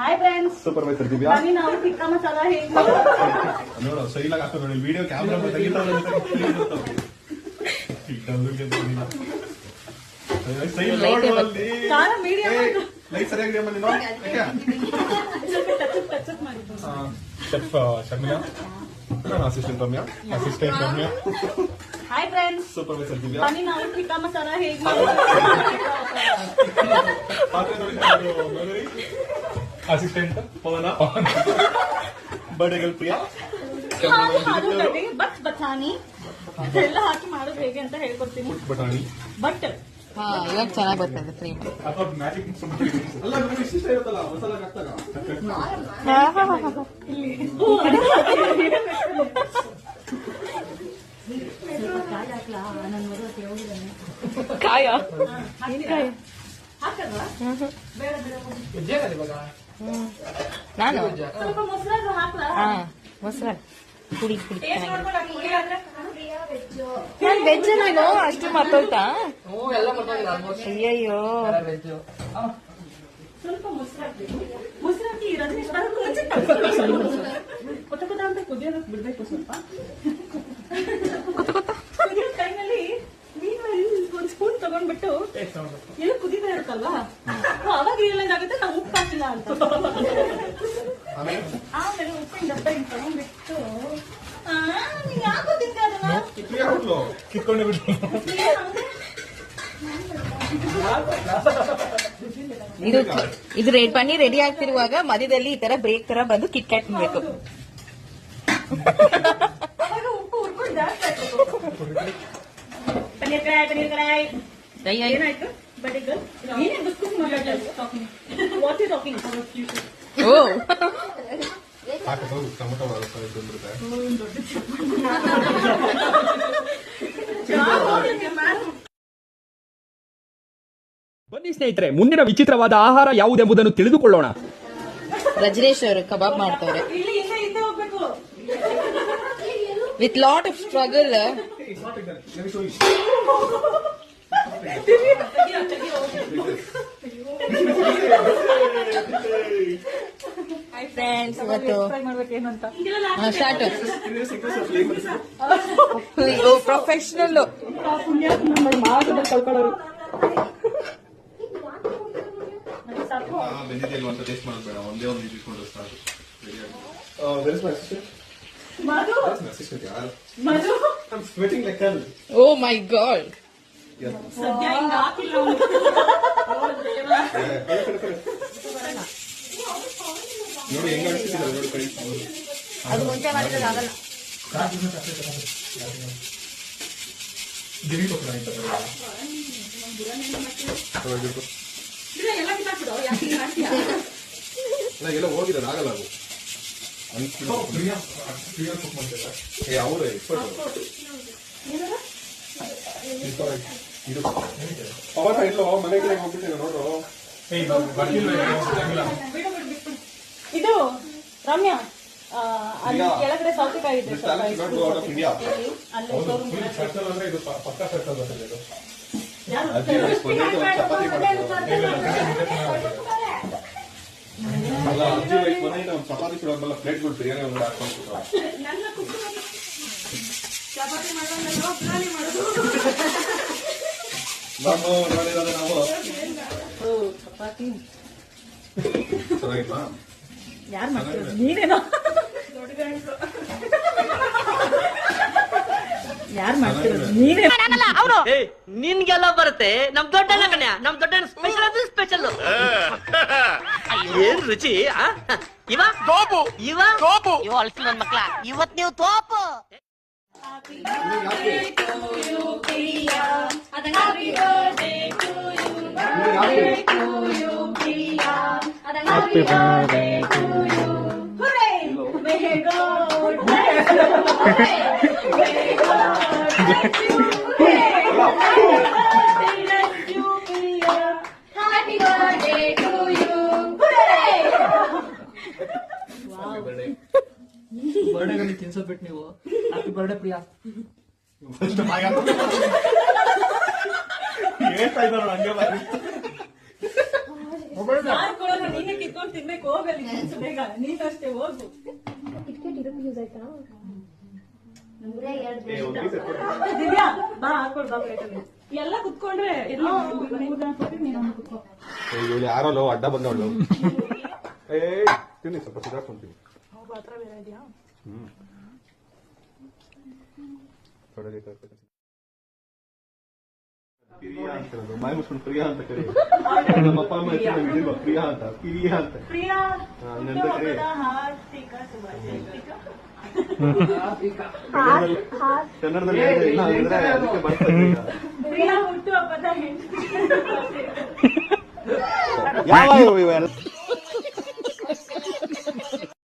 Hi friends, supervisor Divya. ಬನ್ನಿ ನಾವು ಟಿಕ್ಕಾ ಮಸಾಲ ಹೇಗೆ ನೋಡು ಸೈಲ್ ಆಗಿ ಹಾಕೋದು ನೋಡಿ, ವಿಡಿಯೋ ಕ್ಯಾಮ್ರಾ ಲೈಟ್ ಸರಿಯಾಗಿ chef Sharmila, assistant Ramya. Hi friends, supervisor Divya. ಬನ್ನಿ ನಾವು ಟಿಕ್ಕಾ ಮಸಾಲ ಹೇಗೆ ಅಸಿಸ್ಟೆಂಟ್ ಪವನ. ಬರ್ಡೇಗಳು ಪ್ರಿಯಾ. ಬಟ್ ಬಟಾಣಿ ಎಲ್ಲ ಹಾಕಿ ಮಾಡೋದು ಹೇಗೆ ಅಂತ ಹೇಳ್ಕೊಡ್ತೀನಿ. ಬಟಾಣಿ ಬಟ್ ಇವಾಗ ಚೆನ್ನಾಗಿ ಬರ್ತದೆ ಫ್ರೇಮ್. ಅಥವಾ ಮ್ಯಾಜಿಕ್ ಅಲ್ಲ, ಇಷ್ಟ ಇರುತ್ತಲ್ಲ ಮಸಾಲ ಹಾಕ್ತಾಗ. ಕಾಯ ನಾನು ಸ್ವಲ್ಪ ಮೊಸರು ಹಾಕ್ಲಾ? ಮೊಸರು ಕುಡಿ ನಾನು ವೆಜ್ ನಾನು ಅಷ್ಟು ಮರ್ತೋಯ್ತಾ? ಅಯ್ಯಯ್ಯೋ, ಸ್ವಲ್ಪ ಮೊಸರು ಹಾಕ್ಬೇಕು. ಮೊಸರು ಹಾಕಿ ಇರೋದ್ರೆ ಕೊತ್ತ ಕೊತ್ತ ಅಂತ ಕುದಿಯೋದಕ್ಕೆ ಬಿಡ್ಬೇಕು. ಸ್ವಲ್ಪ ಕುದಿಯೋ ಟೈಮಲ್ಲಿ ಮೀನು ಒಂದು ಸ್ಪೂನ್ ತಗೊಂಡ್ಬಿಟ್ಟು ಎಲ್ಲ ಕುದಿತಾ ಇರುತ್ತಲ್ವಾ, ಅವಾಗ ಏನಾಗುತ್ತೆ ನಾವು ಉಪ್ಪು ಹಾಕಿಲ್ಲ ಅಂತ. ಆಮೇಲೆ ಉಪ್ಪಿನ ಡಬ್ಬ ಹಿಂಗ್ ತಗೊಂಡ್ಬಿಟ್ಟು ಯಾಕೋ ತಿಂತ ಅದನ್ನ ಕಿತ್ಕೊಂಡೆ ಬಿಟ್ಟು ಇದು ಪನ್ನೀರ್ ರೆಡಿ ಆಗ್ತಿರುವಾಗ ಮಧ್ಯದಲ್ಲಿ ಈ ತರ ಬ್ರೇಕ್ ತರ ಬಂದು ಕಿಟ್ ಕ್ಯಾಟ್ ತಿನ್ಬೇಕು. ಅವಾಗ ಉಪ್ಪು ಹುರ್ಕೊಂಡು ಜಾಸ್ತಿ ಹಾಕ್ಬೇಕು. ಪನ್ನೀರ್ ಕಡಾಯಿ ಏನಾಯ್ತು? ಬಟ್ ನೀನೇ ಬಿಸ್ಕುಟ್ ವಾಟ್ ಯು ಟಾಕಿಂಗ್? ಓ ಹಾಕೋದು ಟೊಮೊಟೊ ಬನ್ನಿ ಸ್ನೇಹಿತರೆ, ಮುಂದಿನ ವಿಚಿತ್ರವಾದ ಆಹಾರ ಯಾವುದೆಂಬುದನ್ನು ತಿಳಿದುಕೊಳ್ಳೋಣ. ರಜನೀಶ್ ಅವರು ಕಬಾಬ್ ಮಾಡ್ತಾರೆ ಇಲ್ಲಿ ಹಿಂದೆ ಹೋಗ್ಬೇಕು. With lot of struggle. Friends, ಇವತ್ತು ಸ್ಟಾರ್ಟ್ ಪ್ರೊಫೆಷನಲ್ ಬೆಂದಿದೆಯಲ್ವ ಅಂತ ಟೇಸ್ಟ್ ಮಾಡಬೇಡ, ಒಂದೇ ಒಂದು ಇಟ್ಕೊಂಡು ಸಾಕು. Madhu Madhu I'm sweating like hell. Oh my god. ಸದ್ಯ ಹಿಂಗ ಹಾಕಿಲ್ಲ ಅವ್ನು. ನೋಡಿ ಹೆಂಗ ಅನಿಸ್ತಿದ್ದಾರೆ ನೋಡಿ ಕೈ. ಅದು ಮುಂಚೆ ಮಾಡಿದ್ರೆ ಆಗಲ್ಲ. ಎಲ್ಲ ಕಿತ್ತಾಕ್ಬಿಡು, ಯಾಕೆ ಹಿಂಗ್ ಮಾಡ್ತೀಯ? ಎಲ್ಲ ಹೋಗಿದ್ದಾರೆ, ಆಗಲ್ಲ ಅದು. ಅವರೇ ಇದು ಪವರ್ ಇಲ್ಲೋ ಮನೆಗೆ ಹೋಗ್ಬಿಟ್ಟಿದೆ ನೋಡ್ರು. ಇದು ರಮ್ಯಾ, ಅಲ್ಲಿ ಕೆಳಗಡೆ ಸೌತೆಕಾಯಿ ಇದೆ. ಚಪಾತಿ ಸುಡೋದಲ್ಲ, ಪ್ಲೇಟ್ಗಳು ಬಿರಿಯಾನಿ ಒಂದು ಹಾಕೊಂಡು ಚಪಾತಿ ಮಾಡೋದು ನಾವು ಚಪಾತಿ ಚೆನ್ನಾಗಿತ್ತಾ? ಯಾರು ಮಾಡ್ತೀರ? ನೀನೇನೋ ಯಾರು ಮಾಡ್ತಿರೋದು? ನೀನೇ ಅವನು ನಿನ್ಗೆಲ್ಲ ಬರುತ್ತೆ. ನಮ್ ದೊಡ್ಡಣ್ಣ ಕಣ್ಯ, ನಮ್ ದೊಡ್ಡಣ್ಣ ಸ್ಪೆಷಲ್ ಅದು ಸ್ಪೆಷಲ್. ಏನ್ ರುಚಿ! ಇವ ತೋಪು, ಇವ ತೋಪು, ಇವ ಅಳ್ಸಿ ನನ್ ಮಕ್ಳ, ಇವತ್ ನೀವು ತೋಪು. Happy birthday to you, Priya. Happy birthday to you, birthday to you, Priya. Happy birthday to you. Hooray! May God bless you. Hooray! May God bless you. Hooray! Happy birthday to you, Priya. Happy birthday to you. Hooray! Wow. ಬರ್ಡೇಗಲ್ಲಿ ತಿನ್ಸೋದ್ಬಿಟ್ಟು ನೀವು happy birthday Priya. ಹೇಳ್ತಾ ಇದ್ದಾರ ಹಂಗೆ ಯಾರು ಕೊಡೋದು ನೀನೇ ಕಿತ್ಕೊಂಡು ತಿನ್ಬೇಕು ಹೋಗಲ್ಲಿ ಕೆಲ್ಸ ಬೇಗ ನೀನಷ್ಟೇ ಹೋಗು ದಿವ್ಯಾ ಬಾ ಹಾಕೊಡ್ ಬಾ ಪ್ಲೇಟಲ್ಲಿ ಎಲ್ಲ ಕುತ್ಕೊಂಡ್ರೆ ಇಲ್ಲಿ ಯಾರಲ್ಲೋ ಅಡ್ಡ ಬಂದವಳು ಏ ತಿನ್ನಿ ಸ್ವಲ್ಪ ಸಿಗಾಕೊಂತೀನಿ ಹತ್ರ ಬೇರೆ ಇದೆಯಾ ಪಿರಿಯಾ ಅಂತ ಮಾಯ ಮುಸ್ಕೊಂಡು ಪ್ರಿಯಾ ಅಂತ ಕರಿ ನಮ್ಮ ಅಪ್ಪ ಅಮ್ಮ ಹೆಸರು ಪ್ರಿಯಾ ಅಂತ ಪಿರಿಯಾ ಅಂತ ಪ್ರಿಯಾ ನೆನ್ಪ ಕರಿ ಹಾರ್ದಿಕ ಶುಭಾಶಯ ಕನ್ನಡದಲ್ಲಿ ಇಲ್ಲ ಅಂದ್ರೆ ಅದಕ್ಕೆ ಬರ್ತದೆ ಈಗ. ಪ್ರಿಯಾ ಹುಟ್ಟು ಹಬ್ಬದ ಹೆಣ್ಣು ಯಾವ ಇವೆಲ್ಲ